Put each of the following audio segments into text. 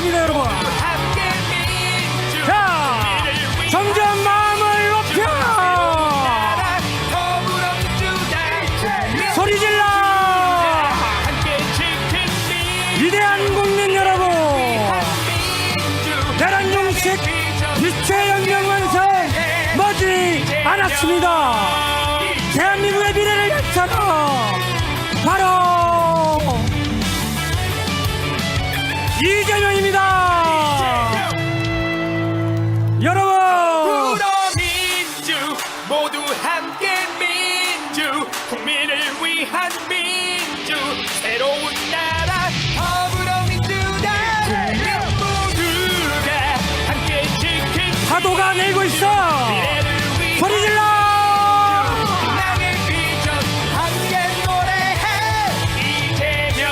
하겠습니다, 여러분. 자, 점점 마음을 높여 소리 질러. 위대한 국민 여러분, 내란중식 빛의 혁명 완성 머지 않았습니다. 대한민국의 미래를 열차로 바로 이재명입니다. 여러분, 민주 모두 함께 민주 국민을 위한 민주 새로운 나라 더불어민주당 모두가 함께 지킨 파도가 내고 있어. 소리 질러. 희망의 비전 함께 노래해 이재명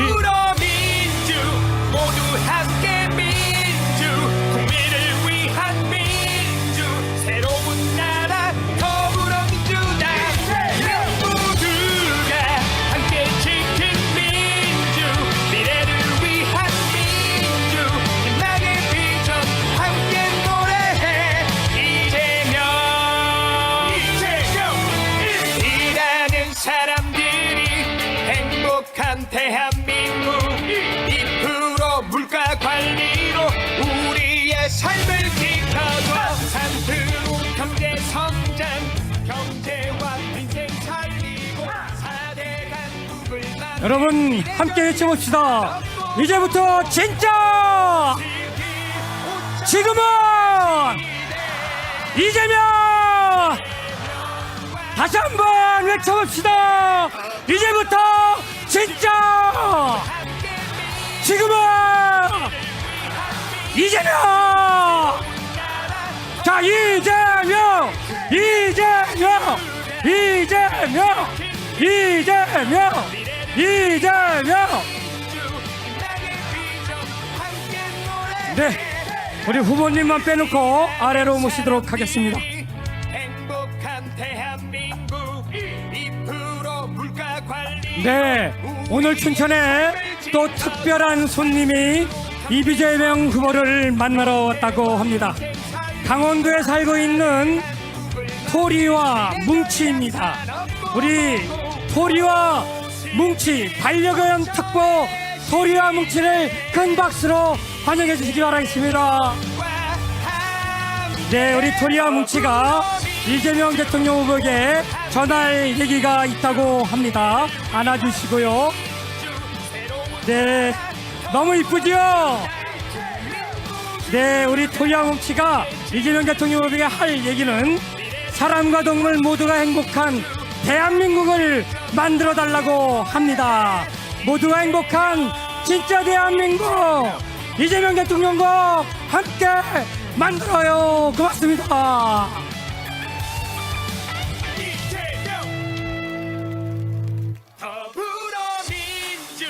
더불어민주 모두 함께 민주 국민을 위한 민주 새로운 나라 더불어민주당 모두가 함께 지킨 민주 미래를 위한 민주 희망의 비전 함께 노래해 이재명 일하는 사람들이 행복한 대한민국 2% 물가 관리로 우리의 삶을 지켜줘 3% 경제 성장 경제와 민생 살리고 4대 강국을 여러분, 함께 외쳐봅시다. 이제부터 진짜 지금은 이재명. 다시 한번 외쳐봅시다. 이제부터 진짜 지금은 이재명. 자, 이재명, 이재명, 이재명, 이재명, 이재명. 네, 우리 후보님만 빼놓고 아래로 모시도록 하겠습니다. 행복한 대한민국 2% 물가 관리 네, 오늘 춘천에 또 특별한 손님이 이재명 후보를 만나러 왔다고 합니다. 강원도에 살고 있는 토리와 뭉치입니다. 우리 토리와 뭉치 반려견 특보 토리와 뭉치를 큰 박수로 환영해 주시기 바라겠습니다. 네, 우리 토리와 뭉치가 이재명 대통령 후보에게 전할 얘기가 있다고 합니다. 안아주시고요. 네, 너무 이쁘죠? 네, 우리 토리와 뭉치가 이재명 대통령 후보에게 할 얘기는 사람과 동물 모두가 행복한 대한민국을 만들어 달라고 합니다. 모두가 행복한 진짜 대한민국 이재명 대통령과 함께 만들어요. 고맙습니다. 더불어민주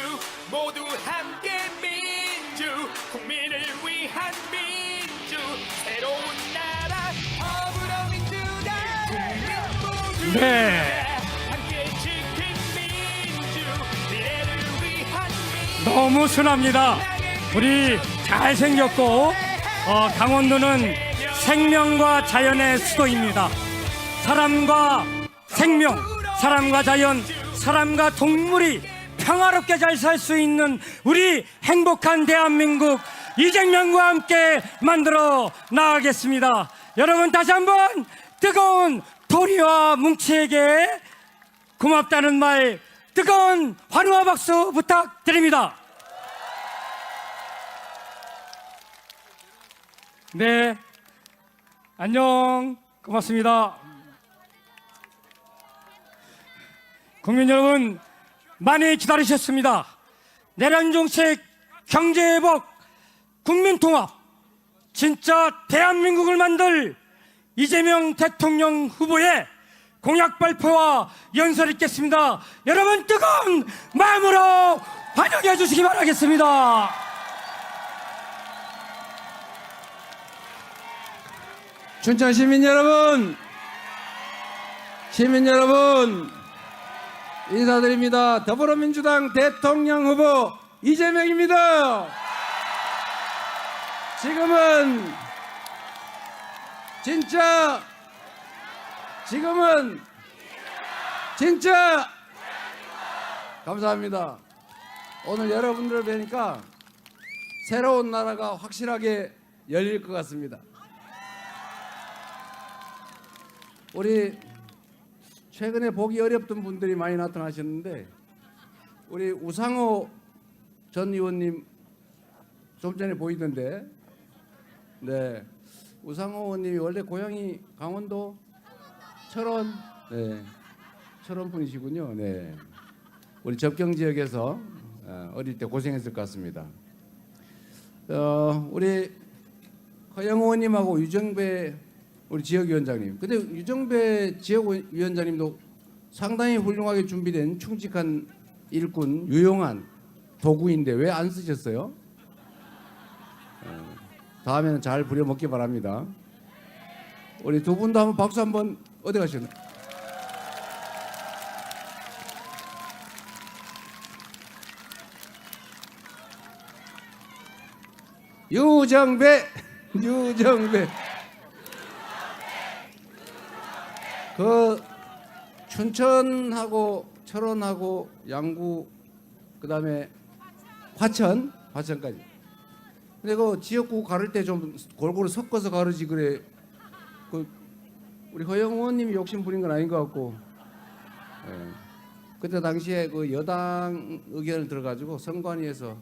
모두 함께 민주 국민을 위한 민주 새로운 나라 더불어민주당 네, 함께 지킨 민주 미래를 위한 너무 순합니다. 우리 잘생겼고 강원도는 생명과 자연의 수도입니다. 사람과 생명, 사람과 자연, 사람과 동물이 평화롭게 잘 살 수 있는 우리 행복한 대한민국 이재명과 함께 만들어 나가겠습니다. 여러분, 다시 한번 뜨거운 토리와 뭉치에게 고맙다는 말, 뜨거운 환호와 박수 부탁드립니다. 네, 안녕, 고맙습니다. 국민 여러분, 많이 기다리셨습니다. 내란정책, 경제회복, 국민통합, 진짜 대한민국을 만들 이재명 대통령 후보의 공약 발표와 연설 있겠습니다. 여러분, 뜨거운 마음으로 환영해 주시기 바라겠습니다. 춘천 시민 여러분, 인사드립니다. 더불어민주당 대통령 후보 이재명입니다. 지금은 진짜 감사합니다. 오늘 여러분들을 뵈니까 새로운 나라가 확실하게 열릴 것 같습니다. 우리 최근에 보기 어렵던 분들이 많이 나타나셨는데 우리 우상호 전 의원님 좀 전에 보이던데, 네, 우상호 의원님이 원래 고향이 강원도 철원, 네, 철원 분이시군요. 네, 우리 접경 지역에서 어릴 때 고생했을 것 같습니다. 우리 허영 의원님하고 유정배 우리 지역위원장님, 근데 유정배 지역위원장님도 상당히 훌륭하게 준비된 충직한 일꾼, 유용한 도구인데 왜 안 쓰셨어요? 다음에는 잘 부려먹기 바랍니다. 우리 두 분도 한번 박수 한번. 어디 가셨나? 유정배 그 춘천하고 철원하고 양구 그다음에 화천까지. 근데 그 지역구 가를 때 좀 골고루 섞어서 가르지 그래. 그 우리 허영 의원님이 욕심 부린 건 아닌 것 같고. 예. 그때 당시에 그 여당 의견을 들어가지고 선관위에서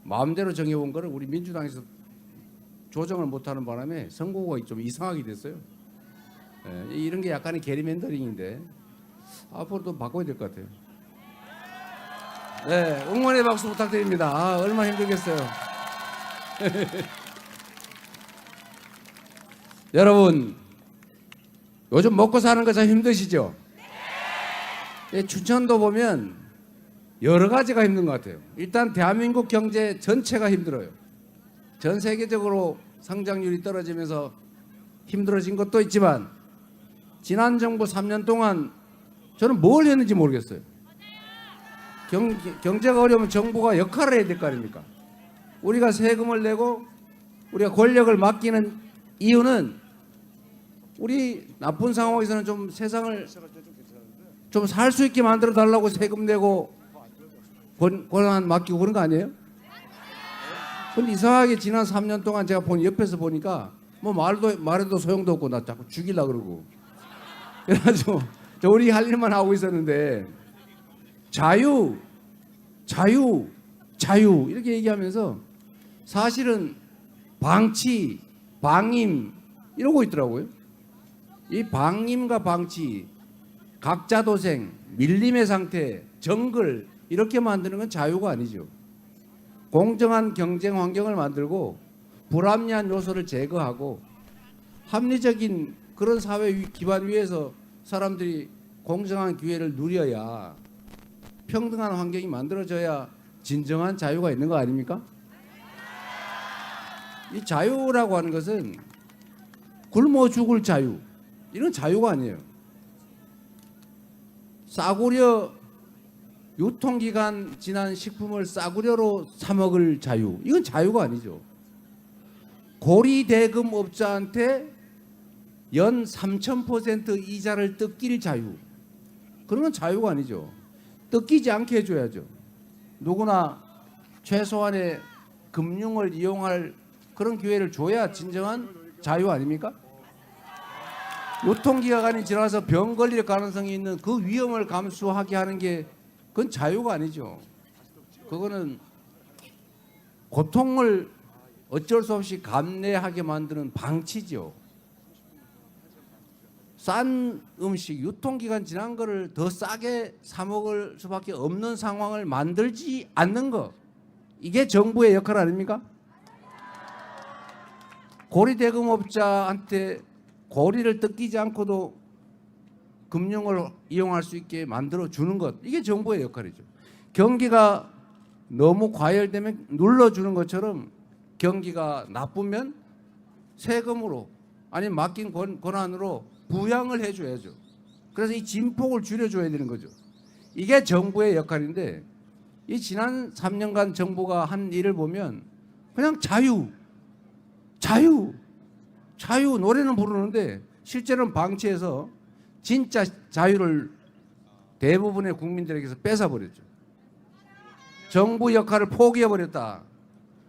마음대로 정해온 거를 우리 민주당에서 조정을 못하는 바람에 선거가 좀 이상하게 됐어요. 예. 이런 게 약간의 게리맨더링인데 앞으로도 바꿔야 될 것 같아요. 네, 응원의 박수 부탁드립니다. 아, 얼마나 힘들겠어요. 여러분, 요즘 먹고 사는 거 참 힘드시죠? 네. 춘천도 보면 여러 가지가 힘든 것 같아요. 일단 대한민국 경제 전체가 힘들어요. 전 세계적으로 성장률이 떨어지면서 힘들어진 것도 있지만 지난 정부 3년 동안 저는 뭘 했는지 모르겠어요. 경제가 어려우면 정부가 역할을 해야 될 거 아닙니까? 우리가 세금을 내고 우리가 권력을 맡기는 이유는 우리 나쁜 상황에서는 좀 세상을 좀 살 수 있게 만들어 달라고 세금 내고 권한 맡기고 그런 거 아니에요? 근데 이상하게 지난 3년 동안 제가 옆에서 보니까 뭐 말해도 소용도 없고 나 자꾸 죽이려고 그러고 그래가지고 우리 할 일만 하고 있었는데 자유 이렇게 얘기하면서 사실은 방치, 방임 이러고 있더라고요. 이 방임과 방치, 각자도생, 밀림의 상태, 정글 이렇게 만드는 건 자유가 아니죠. 공정한 경쟁 환경을 만들고 불합리한 요소를 제거하고 합리적인 그런 사회 기반 위에서 사람들이 공정한 기회를 누려야 평등한 환경이 만들어져야 진정한 자유가 있는 거 아닙니까? 이 자유라고 하는 것은 굶어 죽을 자유, 이런 자유가 아니에요. 싸구려 유통기간 지난 식품을 싸구려로 사 먹을 자유, 이건 자유가 아니죠. 고리대금업자한테 연 3,000% 이자를 뜯길 자유, 그런 건 자유가 아니죠. 뜯기지 않게 해줘야죠. 누구나 최소한의 금융을 이용할 그런 기회를 줘야 진정한 자유 아닙니까? 유통기간이 지나서 병 걸릴 가능성이 있는 그 위험을 감수하게 하는 게 그건 자유가 아니죠. 그거는 고통을 어쩔 수 없이 감내하게 만드는 방치죠. 싼 음식, 유통기간 지난 거를 더 싸게 사 먹을 수밖에 없는 상황을 만들지 않는 거, 이게 정부의 역할 아닙니까? 고리대금업자한테 고리를 뜯기지 않고도 금융을 이용할 수 있게 만들어 주는 것, 이게 정부의 역할이죠. 경기가 너무 과열되면 눌러주는 것처럼 경기가 나쁘면 세금으로 아니면 맡긴 권한으로 부양을 해줘야죠. 그래서 이 진폭을 줄여줘야 되는 거죠. 이게 정부의 역할인데 이 지난 3년간 정부가 한 일을 보면 그냥 자유 노래는 부르는데 실제로는 방치해서 진짜 자유를 대부분의 국민들에게서 뺏어버렸죠. 정부 역할을 포기해버렸다.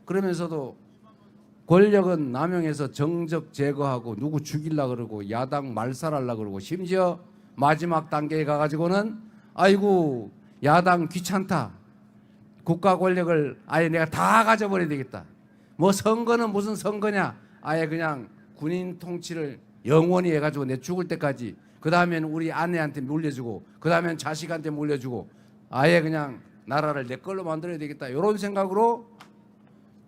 그러면서도 권력은 남용해서 정적 제거하고 누구 죽이려고 그러고 야당 말살하려고 그러고 심지어 마지막 단계에 가가지고는 아이고 야당 귀찮다. 국가 권력을 아예 내가 다 가져버려야 되겠다. 뭐 선거는 무슨 선거냐. 아예 그냥 군인 통치를 영원히 해가지고 내 죽을 때까지 그 다음엔 우리 아내한테 물려주고 그 다음엔 자식한테 물려주고 아예 그냥 나라를 내 걸로 만들어야 되겠다. 이런 생각으로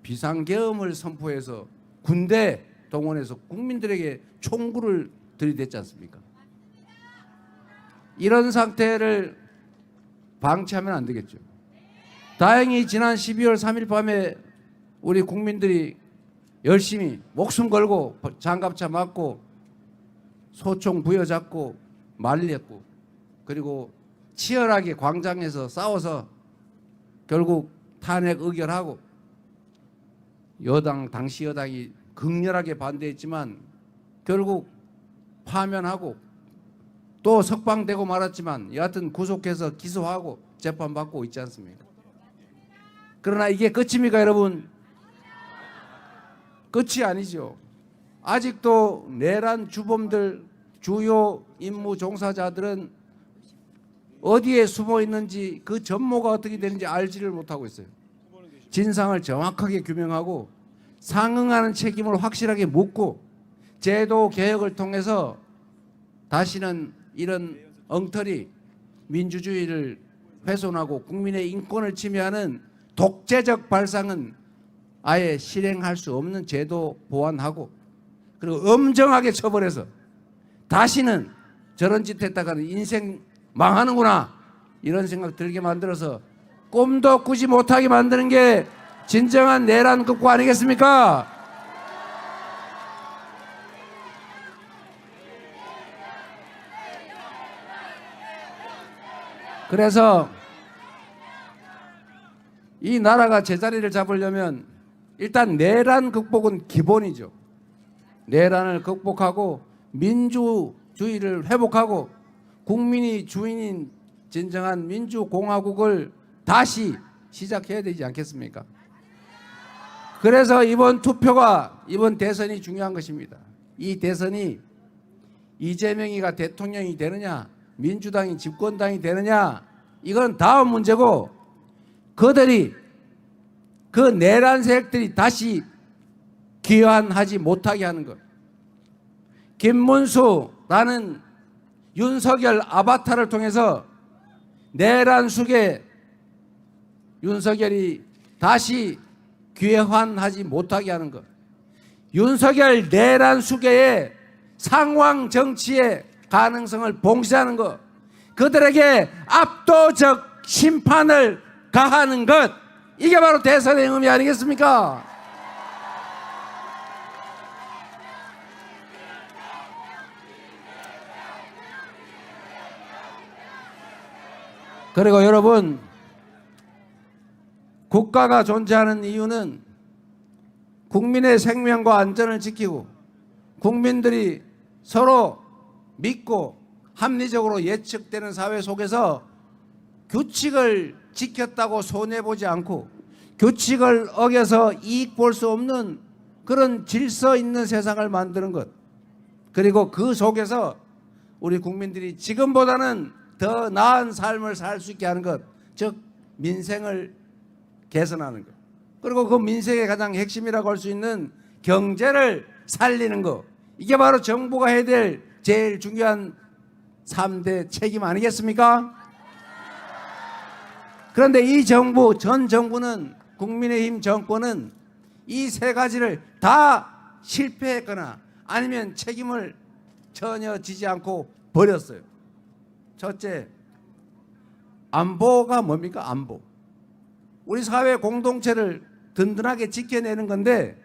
비상계엄을 선포해서 군대 동원해서 국민들에게 총구를 들이댔지 않습니까? 이런 상태를 방치하면 안 되겠죠. 다행히 지난 12월 3일 밤에 우리 국민들이 열심히 목숨 걸고 장갑차 맞고 소총 부여잡고 말렸고 그리고 치열하게 광장에서 싸워서 결국 탄핵 의결하고 당시 여당이 극렬하게 반대했지만 결국 파면하고 또 석방되고 말았지만 여하튼 구속해서 기소하고 재판받고 있지 않습니까? 그러나 이게 끝입니까, 여러분? 끝이 아니죠. 아직도 내란 주범들, 주요 임무 종사자들은 어디에 숨어 있는지 그 전모가 어떻게 되는지 알지를 못하고 있어요. 진상을 정확하게 규명하고 상응하는 책임을 확실하게 묻고 제도 개혁을 통해서 다시는 이런 엉터리 민주주의를 훼손하고 국민의 인권을 침해하는 독재적 발상은 아예 실행할 수 없는 제도 보완하고 그리고 엄정하게 처벌해서 다시는 저런 짓 했다가는 인생 망하는구나 이런 생각 들게 만들어서 꿈도 꾸지 못하게 만드는 게 진정한 내란 극복 아니겠습니까? 그래서 이 나라가 제자리를 잡으려면 일단 내란 극복은 기본이죠. 내란을 극복하고 민주주의를 회복하고 국민이 주인인 진정한 민주공화국을 다시 시작해야 되지 않겠습니까? 그래서 이번 투표가 이번 대선이 중요한 것입니다. 이 대선이 이재명이가 대통령이 되느냐 민주당이 집권당이 되느냐 이건 다음 문제고 그들이 그 내란 세력들이 다시 귀환하지 못하게 하는 것. 김문수라는 윤석열 아바타를 통해서 내란 속에 윤석열이 다시 귀환하지 못하게 하는 것. 윤석열 내란 수계의 상황 정치의 가능성을 봉쇄하는 것. 그들에게 압도적 심판을 가하는 것. 이게 바로 대선의 의미 아니겠습니까? 그리고 여러분, 국가가 존재하는 이유는 국민의 생명과 안전을 지키고 국민들이 서로 믿고 합리적으로 예측되는 사회 속에서 규칙을 지켰다고 손해보지 않고 규칙을 어겨서 이익 볼 수 없는 그런 질서 있는 세상을 만드는 것. 그리고 그 속에서 우리 국민들이 지금보다는 더 나은 삶을 살 수 있게 하는 것. 즉 민생을 개선하는 것. 그리고 그 민생의 가장 핵심이라고 할 수 있는 경제를 살리는 것. 이게 바로 정부가 해야 될 제일 중요한 3대 책임 아니겠습니까? 그런데 이 정부, 전 정부는 국민의힘 정권은 이 세 가지를 다 실패했거나 아니면 책임을 전혀 지지 않고 버렸어요. 첫째, 안보가 뭡니까? 안보. 우리 사회 공동체를 든든하게 지켜내는 건데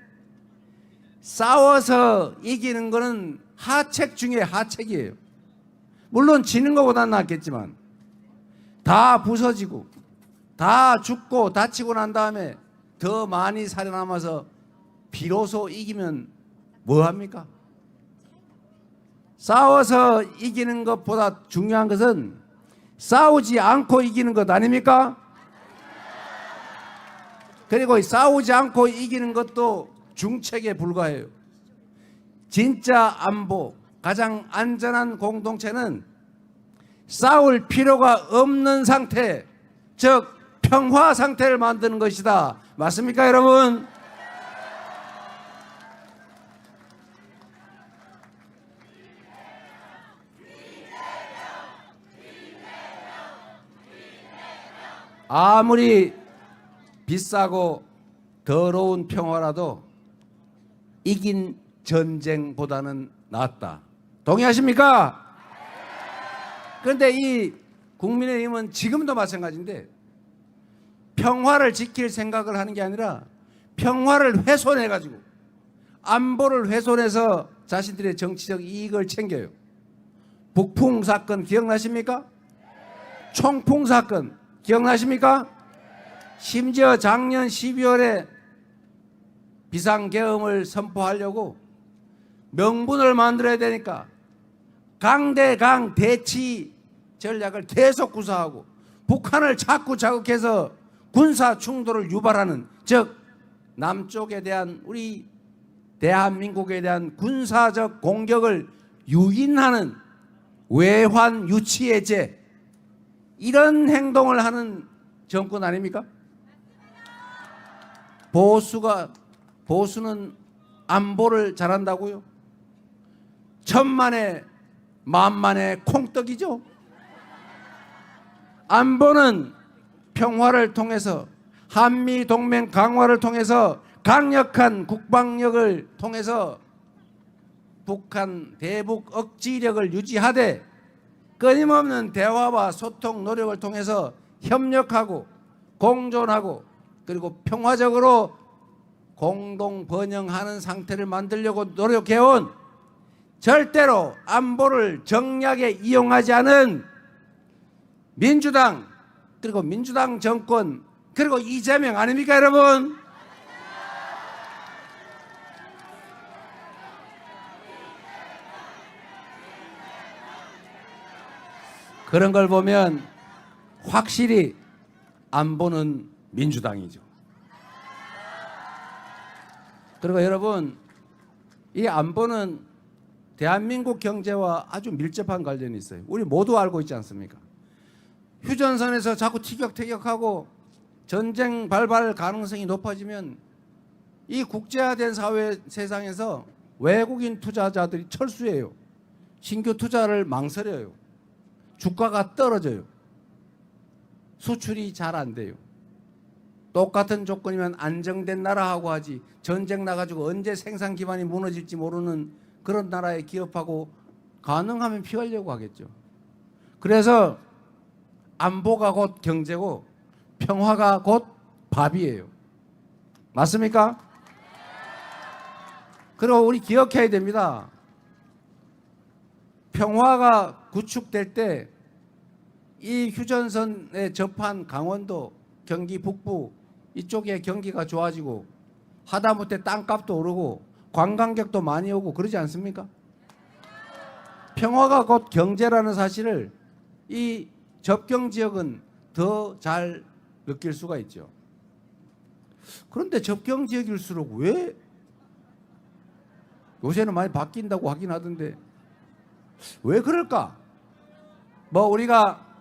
싸워서 이기는 거는 하책 중에 하책이에요. 물론 지는 것보다는 낫겠지만 다 부서지고 다 죽고 다치고 난 다음에 더 많이 살아남아서 비로소 이기면 뭐 합니까? 싸워서 이기는 것보다 중요한 것은 싸우지 않고 이기는 것 아닙니까? 그리고 싸우지 않고 이기는 것도 중책에 불과해요. 진짜 안보, 가장 안전한 공동체는 싸울 필요가 없는 상태, 즉 평화 상태를 만드는 것이다. 맞습니까, 여러분? 아무리 비싸고 더러운 평화라도 이긴 전쟁보다는 낫다. 동의하십니까? 그런데 이 국민의힘은 지금도 마찬가지인데 평화를 지킬 생각을 하는 게 아니라 평화를 훼손해가지고 안보를 훼손해서 자신들의 정치적 이익을 챙겨요. 북풍 사건 기억나십니까? 총풍 사건 기억나십니까? 심지어 작년 12월에 비상계엄을 선포하려고 명분을 만들어야 되니까 강대강 대치 전략을 계속 구사하고 북한을 자꾸 자극해서 군사 충돌을 유발하는, 즉 남쪽에 대한 우리 대한민국에 대한 군사적 공격을 유인하는 외환 유치해제, 이런 행동을 하는 정권 아닙니까? 보수는 안보를 잘한다고요? 천만에 만만의 콩떡이죠. 안보는 평화를 통해서, 한미 동맹 강화를 통해서, 강력한 국방력을 통해서 북한 대북 억지력을 유지하되 끊임없는 대화와 소통 노력을 통해서 협력하고 공존하고 그리고 평화적으로 공동 번영하는 상태를 만들려고 노력해온, 절대로 안보를 정략에 이용하지 않은 민주당, 그리고 민주당 정권, 그리고 이재명 아닙니까, 여러분? 그런 걸 보면 확실히 안보는 민주당이죠. 그리고 여러분, 이 안보는 대한민국 경제와 아주 밀접한 관련이 있어요. 우리 모두 알고 있지 않습니까? 휴전선에서 자꾸 티격태격하고 전쟁 발발 가능성이 높아지면 이 국제화된 사회 세상에서 외국인 투자자들이 철수해요. 신규 투자를 망설여요. 주가가 떨어져요. 수출이 잘 안 돼요. 똑같은 조건이면 안정된 나라하고 하지, 전쟁 나가지고 언제 생산 기반이 무너질지 모르는 그런 나라에 기업하고 가능하면 피하려고 하겠죠. 그래서 안보가 곧 경제고 평화가 곧 밥이에요. 맞습니까? 그리고 우리 기억해야 됩니다. 평화가 구축될 때 이 휴전선에 접한 강원도, 경기 북부 이쪽에 경기가 좋아지고 하다못해 땅값도 오르고 관광객도 많이 오고 그러지 않습니까? 평화가 곧 경제라는 사실을 이 접경 지역은 더 잘 느낄 수가 있죠. 그런데 접경 지역일수록 왜 요새는 많이 바뀐다고 하긴 하던데 왜 그럴까? 뭐 우리가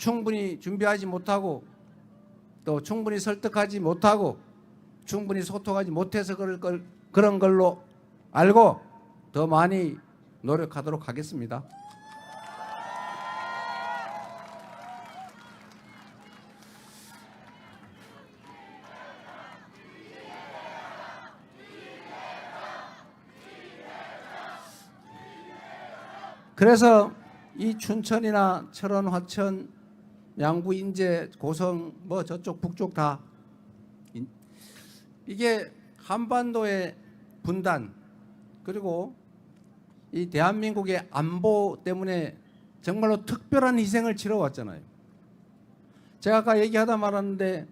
충분히 준비하지 못하고 또 충분히 설득하지 못하고 충분히 소통하지 못해서 그런 걸로 알고 더 많이 노력하도록 하겠습니다. 그래서 이 춘천이나 철원, 화천, 양구, 인제, 고성, 뭐 저쪽 북쪽 다 이게 한반도의 분단 그리고 이 대한민국의 안보 때문에 정말로 특별한 희생을 치러왔잖아요. 제가 아까 얘기하다 말았는데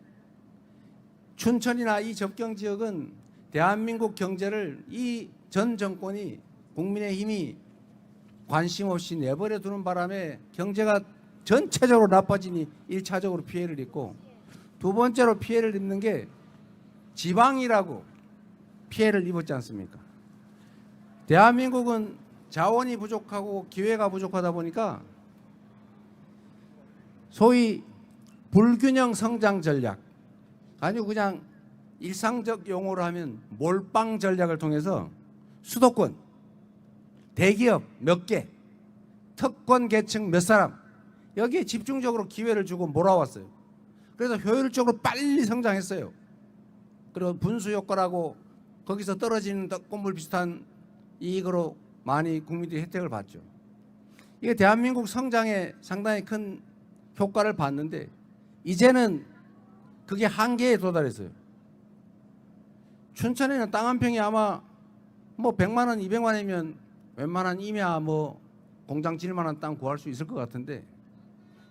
춘천이나 이 접경 지역은 대한민국 경제를 이 전 정권이 국민의힘이 관심 없이 내버려 두는 바람에 경제가 전체적으로 나빠지니 1차적으로 피해를 입고, 두 번째로 피해를 입는 게 지방이라고 피해를 입었지 않습니까? 대한민국은 자원이 부족하고 기회가 부족하다 보니까 소위 불균형 성장 전략, 아니고 그냥 일상적 용어로 하면 몰빵 전략을 통해서 수도권, 대기업 몇 개, 특권 계층 몇 사람, 여기에 집중적으로 기회를 주고 몰아왔어요. 그래서 효율적으로 빨리 성장했어요. 그리고 분수 효과라고 거기서 떨어지는 떡고물 비슷한 이익으로 많이 국민들이 혜택을 봤죠. 이게 대한민국 성장에 상당히 큰 효과를 봤는데 이제는 그게 한계에 도달했어요. 춘천에는 땅 한 평이 아마 뭐 100만 원, 200만 원이면 웬만한 임야 뭐 공장 지을 만한 땅 구할 수 있을 것 같은데,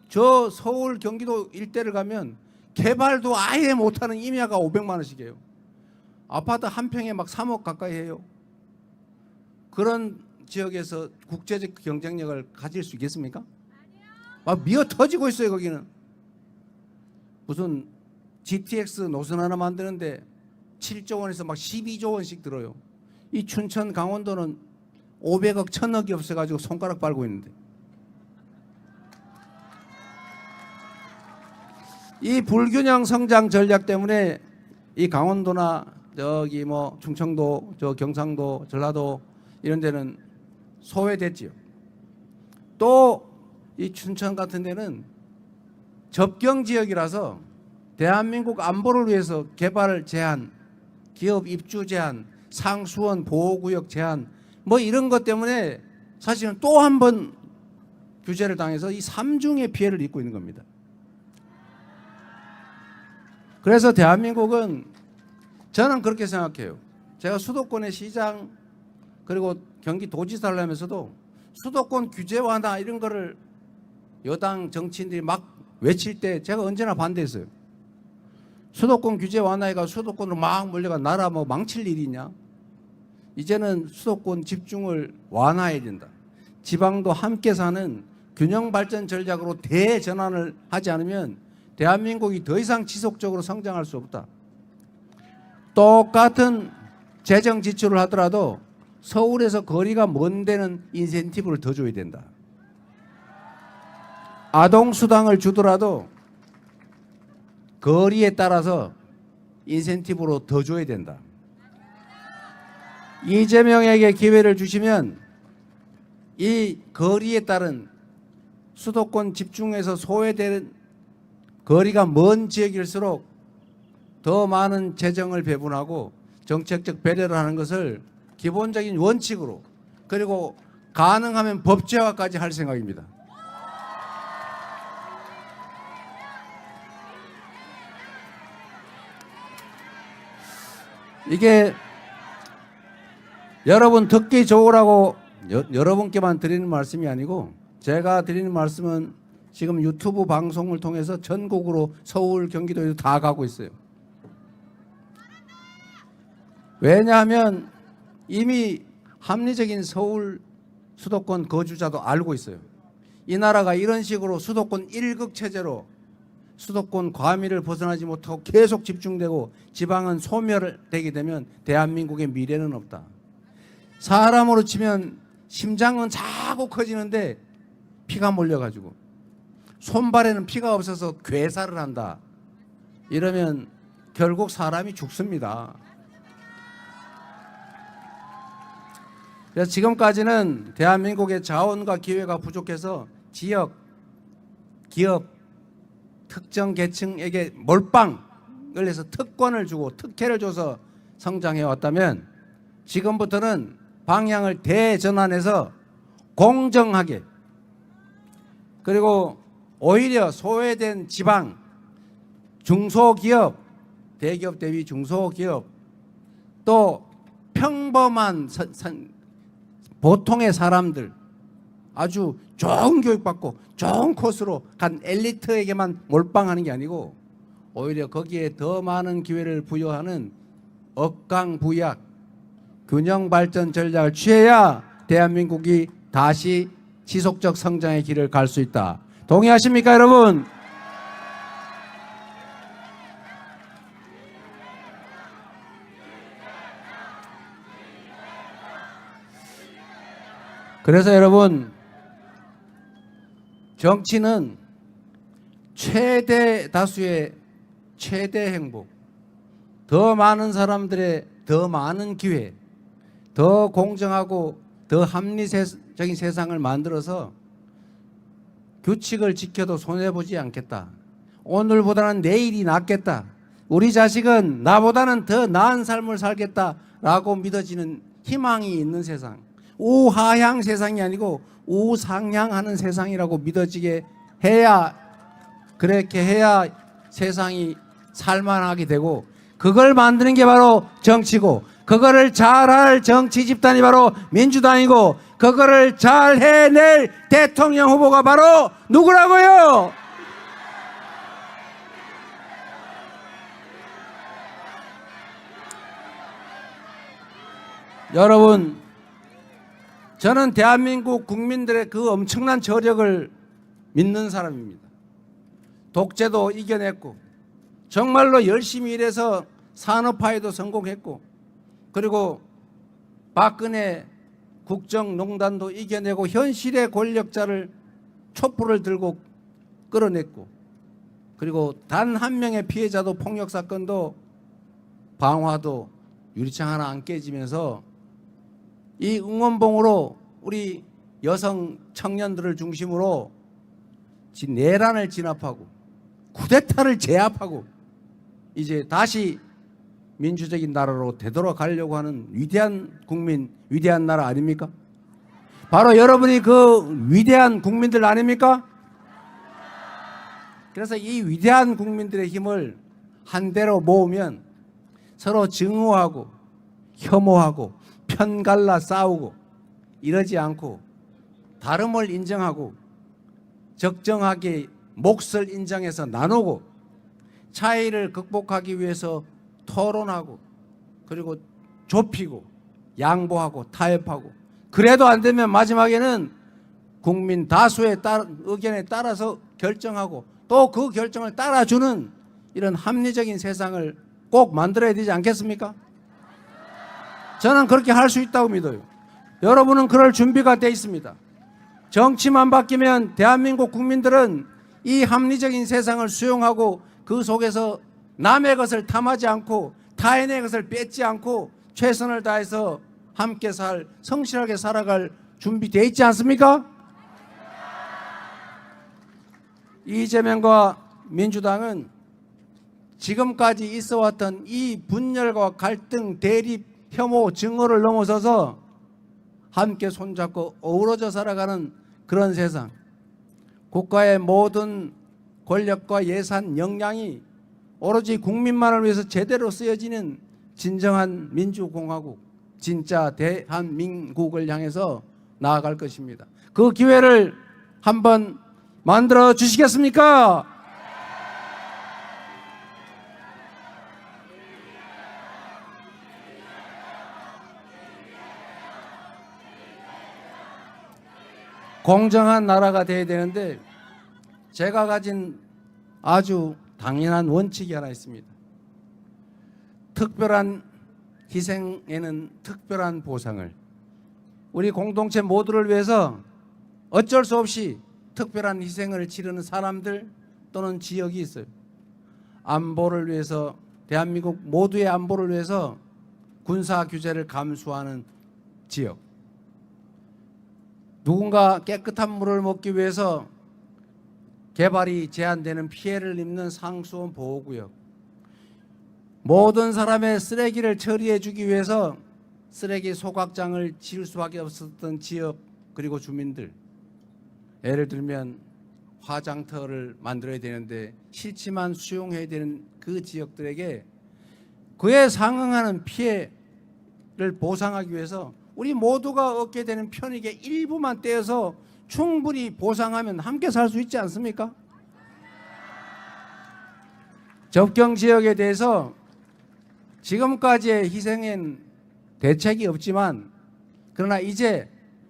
저 서울 경기도 일대를 가면 개발도 아예 못하는 임야가 500만 원씩이에요. 아파트 한 평에 막 3억 가까이 해요. 그런 지역에서 국제적 경쟁력을 가질 수 있겠습니까? 막 미어 터지고 있어요. 거기는 무슨 GTX 노선 하나 만드는데 7조 원에서 막 12조 원씩 들어요. 이 춘천 강원도는 500억 1000억이 없어가지고 손가락 빨고 있는데, 이 불균형 성장 전략 때문에 이 강원도나 저기 뭐 충청도, 저 경상도, 전라도 이런 데는 소외됐지요. 또 이 춘천 같은 데는 접경 지역이라서 대한민국 안보를 위해서 개발 제한, 기업 입주 제한, 상수원 보호구역 제한 뭐 이런 것 때문에 사실은 또 한 번 규제를 당해서 이 삼중의 피해를 입고 있는 겁니다. 그래서 대한민국은, 저는 그렇게 생각해요. 제가 수도권의 시장 그리고 경기도지사를 하면서도 수도권 규제 완화 이런 거를 여당 정치인들이 막 외칠 때 제가 언제나 반대했어요. 수도권 규제 완화해가 수도권으로 막 몰려가 나라 뭐 망칠 일이 있냐. 이제는 수도권 집중을 완화해야 된다. 지방도 함께 사는 균형 발전 전략으로 대전환을 하지 않으면 대한민국이 더 이상 지속적으로 성장할 수 없다. 똑같은 재정 지출을 하더라도 서울에서 거리가 먼 데는 인센티브를 더 줘야 된다. 아동수당을 주더라도 거리에 따라서 인센티브로 더 줘야 된다. 이재명에게 기회를 주시면 이 거리에 따른 수도권 집중해서 소외되는 거리가 먼 지역일수록 더 많은 재정을 배분하고 정책적 배려를 하는 것을 기본적인 원칙으로, 그리고 가능하면 법제화까지 할 생각입니다. 이게 여러분 듣기 좋으라고 여러분께만 드리는 말씀이 아니고, 제가 드리는 말씀은 지금 유튜브 방송을 통해서 전국으로 서울, 경기도에도 다 가고 있어요. 왜냐하면 이미 합리적인 서울 수도권 거주자도 알고 있어요. 이 나라가 이런 식으로 수도권 1극 체제로 수도권 과밀을 벗어나지 못하고 계속 집중되고 지방은 소멸되게 되면 대한민국의 미래는 없다. 사람으로 치면 심장은 자꾸 커지는데 피가 몰려가지고 손발에는 피가 없어서 괴사를 한다. 이러면 결국 사람이 죽습니다. 그래서 지금까지는 대한민국의 자원과 기회가 부족해서 지역, 기업, 특정 계층에게 몰빵을 해서 특권을 주고 특혜를 줘서 성장해 왔다면, 지금부터는 방향을 대전환해서 공정하게, 그리고 오히려 소외된 지방, 중소기업, 대기업 대비 중소기업, 또 평범한 보통의 사람들, 아주 좋은 교육받고 좋은 코스로 간 엘리트에게만 몰빵하는 게 아니고 오히려 거기에 더 많은 기회를 부여하는 억강부약 균형 발전 전략을 취해야 대한민국이 다시 지속적 성장의 길을 갈 수 있다. 동의하십니까, 여러분? 그래서 여러분, 정치는 최대 다수의 최대 행복, 더 많은 사람들의 더 많은 기회, 더 공정하고 더 합리적인 세상을 만들어서 규칙을 지켜도 손해보지 않겠다. 오늘보다는 내일이 낫겠다. 우리 자식은 나보다는 더 나은 삶을 살겠다라고 믿어지는 희망이 있는 세상. 우하향 세상이 아니고 우상향하는 세상이라고 믿어지게 해야, 그렇게 해야 세상이 살만하게 되고, 그걸 만드는 게 바로 정치고, 그거를 잘할 정치 집단이 바로 민주당이고, 그거를 잘 해낼 대통령 후보가 바로 누구라고요? 여러분, 저는 대한민국 국민들의 그 엄청난 저력을 믿는 사람입니다. 독재도 이겨냈고 정말로 열심히 일해서 산업화에도 성공했고, 그리고 박근혜 국정농단도 이겨내고 현실의 권력자를 촛불을 들고 끌어냈고, 그리고 단 한 명의 피해자도 폭력 사건도 방화도 유리창 하나 안 깨지면서 이 응원봉으로 우리 여성 청년들을 중심으로 내란을 진압하고 쿠데타를 제압하고 이제 다시 민주적인 나라로 되돌아가려고 하는 위대한 국민, 위대한 나라 아닙니까? 바로 여러분이 그 위대한 국민들 아닙니까? 그래서 이 위대한 국민들의 힘을 한데로 모으면 서로 증오하고 혐오하고 편갈라 싸우고 이러지 않고 다름을 인정하고 적정하게 몫을 인정해서 나누고 차이를 극복하기 위해서 토론하고, 그리고 좁히고 양보하고 타협하고, 그래도 안 되면 마지막에는 국민 다수의 의견에 따라서 결정하고 또 그 결정을 따라주는 이런 합리적인 세상을 꼭 만들어야 되지 않겠습니까? 저는 그렇게 할 수 있다고 믿어요. 여러분은 그럴 준비가 돼 있습니다. 정치만 바뀌면 대한민국 국민들은 이 합리적인 세상을 수용하고 그 속에서 남의 것을 탐하지 않고 타인의 것을 뺏지 않고 최선을 다해서 함께 성실하게 살아갈 준비되어 있지 않습니까? 이재명과 민주당은 지금까지 있어왔던 이 분열과 갈등, 대립, 혐오, 증오를 넘어서서 함께 손잡고 어우러져 살아가는 그런 세상, 국가의 모든 권력과 예산, 역량이 오로지 국민만을 위해서 제대로 쓰여지는 진정한 민주공화국, 진짜 대한민국을 향해서 나아갈 것입니다. 그 기회를 한번 만들어 주시겠습니까? 공정한 나라가 돼야 되는데, 제가 가진 아주 당연한 원칙이 하나 있습니다. 특별한 희생에는 특별한 보상을. 우리 공동체 모두를 위해서 어쩔 수 없이 특별한 희생을 치르는 사람들 또는 지역이 있어요. 안보를 위해서, 대한민국 모두의 안보를 위해서 군사 규제를 감수하는 지역, 누군가 깨끗한 물을 먹기 위해서 개발이 제한되는 피해를 입는 상수원 보호구역, 모든 사람의 쓰레기를 처리해 주기 위해서 쓰레기 소각장을 지을 수밖에 없었던 지역, 그리고 주민들, 예를 들면 화장터를 만들어야 되는데 싫지만 수용해야 되는 그 지역들에게 그에 상응하는 피해를 보상하기 위해서 우리 모두가 얻게 되는 편익의 일부만 떼어서 충분히 보상하면 함께 살 수 있지 않습니까? 접경 지역에 대해서 지금까지의 희생엔 대책이 없지만 그러나 이제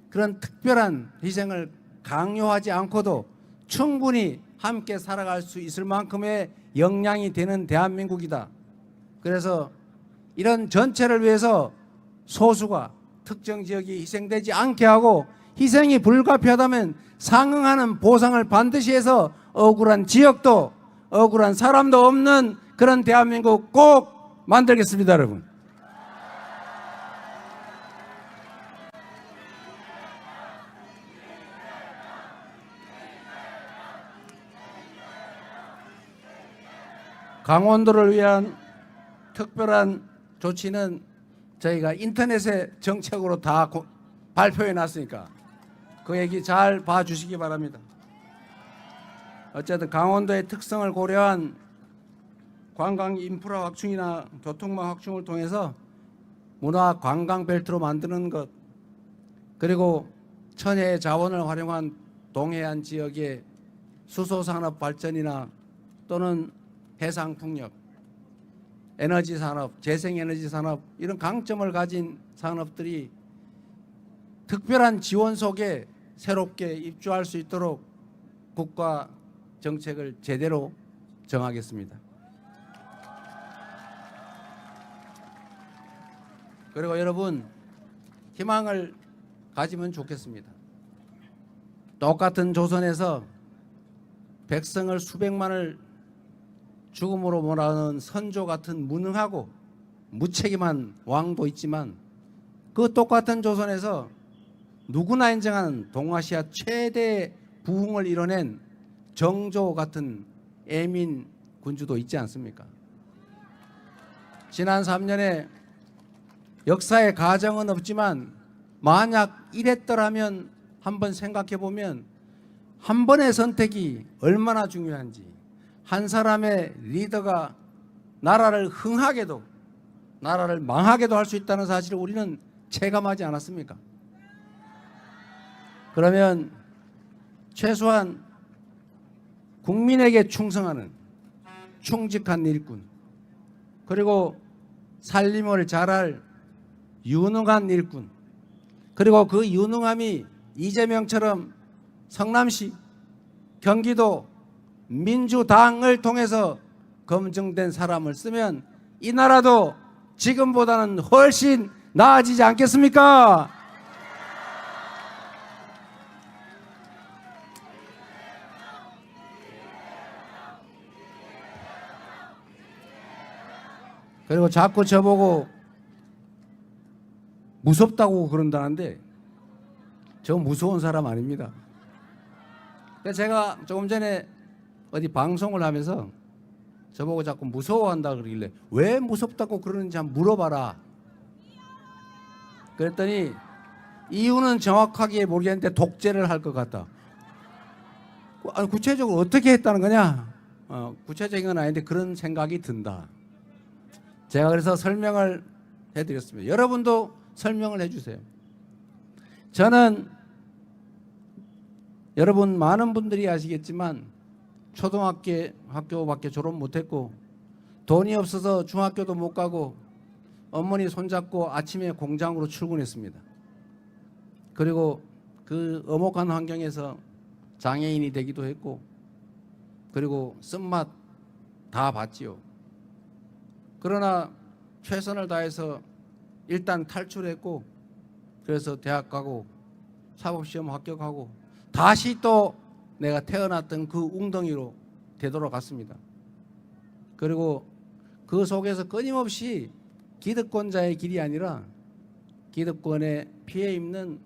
그런 특별한 희생을 강요하지 않고도 충분히 함께 살아갈 수 있을 만큼의 역량이 되는 대한민국이다. 그래서 이런 전체를 위해서 소수가 특정 지역이 희생되지 않게 하고 희생이 불가피하다면 상응하는 보상을 반드시 해서 억울한 지역도 억울한 사람도 없는 그런 대한민국 꼭 만들겠습니다, 여러분. 강원도를 위한 특별한 조치는 저희가 인터넷에 정책으로 다 발표해 놨으니까 그 얘기 잘 봐주시기 바랍니다. 어쨌든 강원도의 특성을 고려한 관광 인프라 확충이나 교통망 확충을 통해서 문화 관광 벨트로 만드는 것, 그리고 천혜의 자원을 활용한 동해안 지역의 수소 산업 발전이나 또는 해상 풍력, 에너지 산업, 재생에너지 산업, 이런 강점을 가진 산업들이 특별한 지원 속에 새롭게 입주할 수 있도록 국가 정책을 제대로 정하겠습니다. 그리고 여러분, 희망을 가지면 좋겠습니다. 똑같은 조선에서 백성을 수백만을 죽음으로 몰아넣은 선조 같은 무능하고 무책임한 왕도 있지만 그 똑같은 조선에서 누구나 인정하는 동아시아 최대 부흥을 이뤄낸 정조 같은 애민 군주도 있지 않습니까? 지난 3년에 역사의 가정은 없지만 만약 이랬더라면 한번 생각해 보면 한 번의 선택이 얼마나 중요한지, 한 사람의 리더가 나라를 흥하게도 나라를 망하게도 할 수 있다는 사실을 우리는 체감하지 않았습니까? 그러면 최소한 국민에게 충성하는 충직한 일꾼, 그리고 살림을 잘할 유능한 일꾼, 그리고 그 유능함이 이재명처럼 성남시, 경기도 민주당을 통해서 검증된 사람을 쓰면 이 나라도 지금보다는 훨씬 나아지지 않겠습니까? 그리고 자꾸 저보고 무섭다고 그런다는데 저 무서운 사람 아닙니다. 그래서 제가 조금 전에 어디 방송을 하면서 저보고 자꾸 무서워한다 그러길래 왜 무섭다고 그러는지 한번 물어봐라. 그랬더니 이유는 정확하게 모르겠는데 독재를 할 것 같다. 아니, 구체적으로 어떻게 했다는 거냐? 구체적인 건 아닌데 그런 생각이 든다. 제가 그래서 설명을 해드렸습니다. 여러분도 설명을 해주세요. 저는 여러분 많은 분들이 아시겠지만 초등학교밖에 졸업 못했고 돈이 없어서 중학교도 못 가고 어머니 손잡고 아침에 공장으로 출근했습니다. 그리고 그 엄혹한 환경에서 장애인이 되기도 했고 그리고 쓴맛 다 봤지요. 그러나 최선을 다해서 일단 탈출했고 그래서 대학 가고 사법시험 합격하고 다시 또 내가 태어났던 그 웅덩이로 되돌아갔습니다. 그리고 그 속에서 끊임없이 기득권자의 길이 아니라 기득권에 피해 입는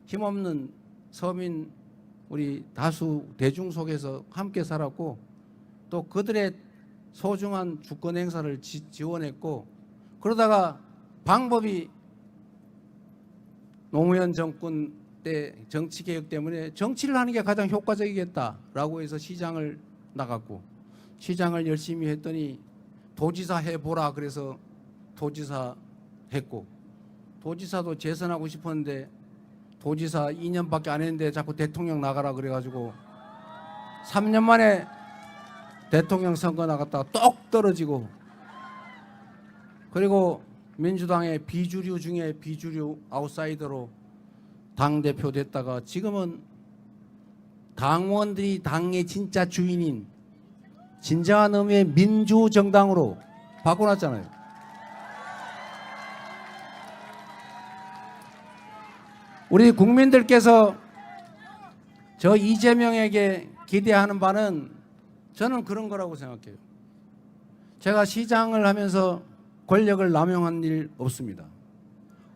힘없는 서민 우리 다수 대중 속에서 함께 살았고 또 그들의 소중한 주권 행사를 지원했고 그러다가 방법이 노무현 정권 때 정치개혁 때문에 정치를 하는 게 가장 효과적이겠다라고 해서 시장을 나갔고 시장을 열심히 했더니 도지사 해보라 그래서 도지사 했고 도지사도 재선하고 싶었는데 도지사 2년밖에 안 했는데 자꾸 대통령 나가라 그래가지고 3년 만에 대통령 선거 나갔다가 똑 떨어지고, 그리고 민주당의 비주류 중에 비주류 아웃사이더로 당대표 됐다가 지금은 당원들이 당의 진짜 주인인 진정한 의미의 민주정당으로 바꿔놨잖아요. 우리 국민들께서 저 이재명에게 기대하는 바는 저는 그런 거라고 생각해요. 제가 시장을 하면서 권력을 남용한 일 없습니다.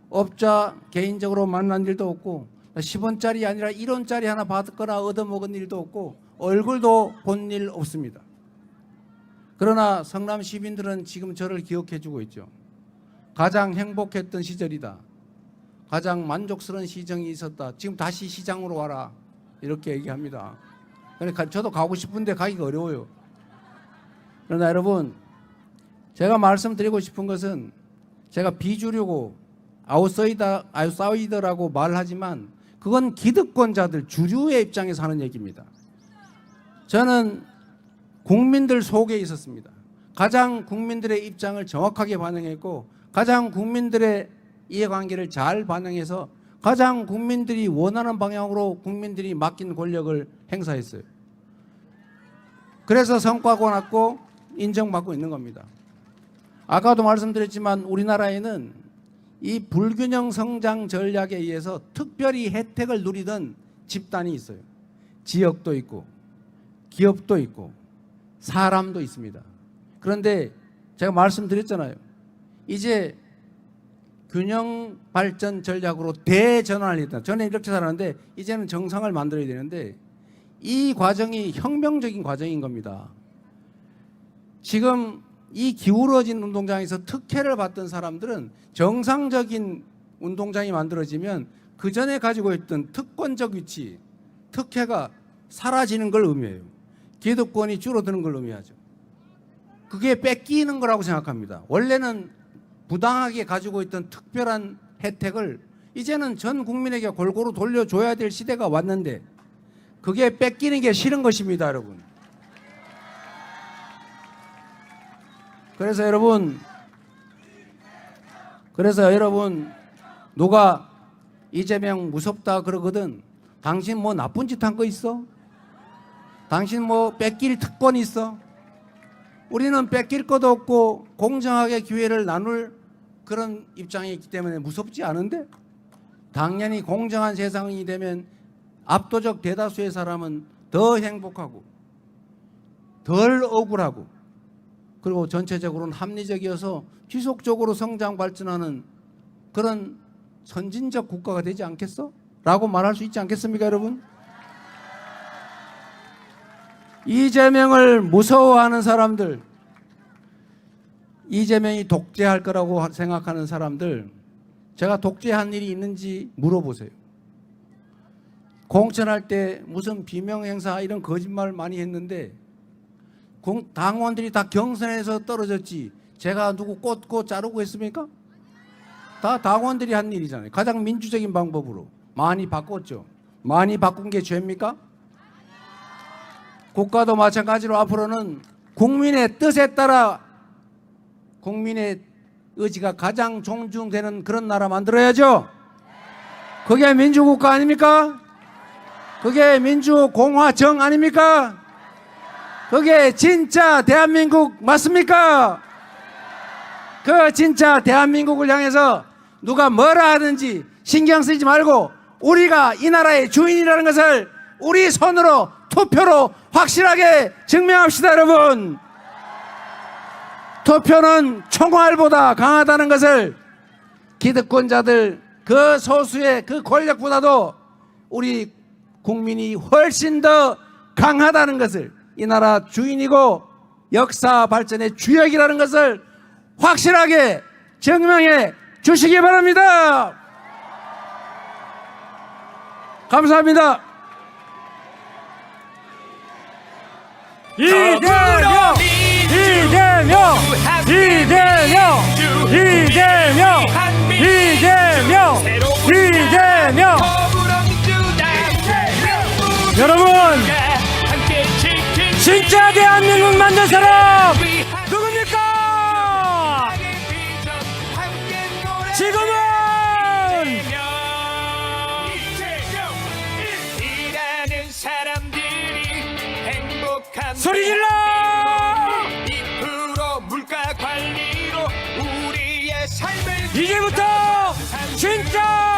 업자 개인적으로 만난 일도 없고 10원짜리 아니라 1원짜리 하나 받거나 얻어먹은 일도 없고 얼굴도 본 일 없습니다. 그러나 성남 시민들은 지금 저를 기억해 주고 있죠. 가장 행복했던 시절이다. 가장 만족스러운 시정이 있었다. 지금 다시 시장으로 와라. 이렇게 얘기합니다. 그러니까 저도 가고 싶은데 가기가 어려워요. 그러나 여러분, 제가 말씀드리고 싶은 것은 제가 비주류고 아웃사이더라고 말하지만 그건 기득권자들 주류의 입장에서 하는 얘기입니다. 저는 국민들 속에 있었습니다. 가장 국민들의 입장을 정확하게 반영했고 가장 국민들의 이해관계를 잘 반영해서 가장 국민들이 원하는 방향으로 국민들이 맡긴 권력을 행사했어요. 그래서 성과가 났고 인정받고 있는 겁니다. 아까도 말씀드렸지만 우리나라에는 이 불균형 성장 전략에 의해서 특별히 혜택을 누리던 집단이 있어요. 지역도 있고 기업도 있고 사람도 있습니다. 그런데 제가 말씀드렸잖아요. 이제 균형 발전 전략으로 대전환을 했다. 전에 이렇게 살았는데 이제는 정상을 만들어야 되는데 이 과정이 혁명적인 과정인 겁니다. 지금 이 기울어진 운동장에서 특혜를 받던 사람들은 정상적인 운동장이 만들어지면 그 전에 가지고 있던 특권적 위치, 특혜가 사라지는 걸 의미해요. 기득권이 줄어드는 걸 의미하죠. 그게 뺏기는 거라고 생각합니다. 원래는 부당하게 가지고 있던 특별한 혜택을 이제는 전 국민에게 골고루 돌려줘야 될 시대가 왔는데 그게 뺏기는 게 싫은 것입니다, 여러분. 그래서 여러분 누가 이재명 무섭다 그러거든. 당신 뭐 나쁜 짓 한 거 있어? 당신 뭐 뺏길 특권 있어? 우리는 뺏길 것도 없고 공정하게 기회를 나눌 그런 입장에 있기 때문에 무섭지 않은데, 당연히 공정한 세상이 되면 압도적 대다수의 사람은 더 행복하고 덜 억울하고 그리고 전체적으로는 합리적이어서 지속적으로 성장 발전하는 그런 선진적 국가가 되지 않겠어? 라고 말할 수 있지 않겠습니까, 여러분? 이재명을 무서워하는 사람들, 이재명이 독재할 거라고 생각하는 사람들, 제가 독재한 일이 있는지 물어보세요. 공천할 때 무슨 비명행사 이런 거짓말 많이 했는데 당원들이 다 경선에서 떨어졌지 제가 누구 꽂고 자르고 했습니까? 다 당원들이 한 일이잖아요. 가장 민주적인 방법으로 많이 바꿨죠. 많이 바꾼 게 죄입니까? 국가도 마찬가지로 앞으로는 국민의 뜻에 따라 국민의 의지가 가장 존중되는 그런 나라 만들어야죠. 그게 민주국가 아닙니까? 그게 민주공화정 아닙니까? 그게 진짜 대한민국 맞습니까? 그 진짜 대한민국을 향해서 누가 뭐라 하든지 신경 쓰지 말고 우리가 이 나라의 주인이라는 것을 우리 손으로 투표로 확실하게 증명합시다, 여러분. 투표는 총알보다 강하다는 것을 기득권자들 그 소수의 그 권력보다도 우리 국민이 훨씬 더 강하다는 것을, 이 나라 주인이고 역사 발전의 주역이라는 것을 확실하게 증명해 주시기 바랍니다. 감사합니다. 이재명! 이재명! 이재명! 이재명! 이재명! 이재명! 여러분, 함께 지킨 진짜 대한민국 만든 사람 위한 누굽니까? 비전 함께 노래 지금은 일하는 사람들이 행복한 소리 질러! 2% 물가 관리로 우리의 삶을 이제부터 진짜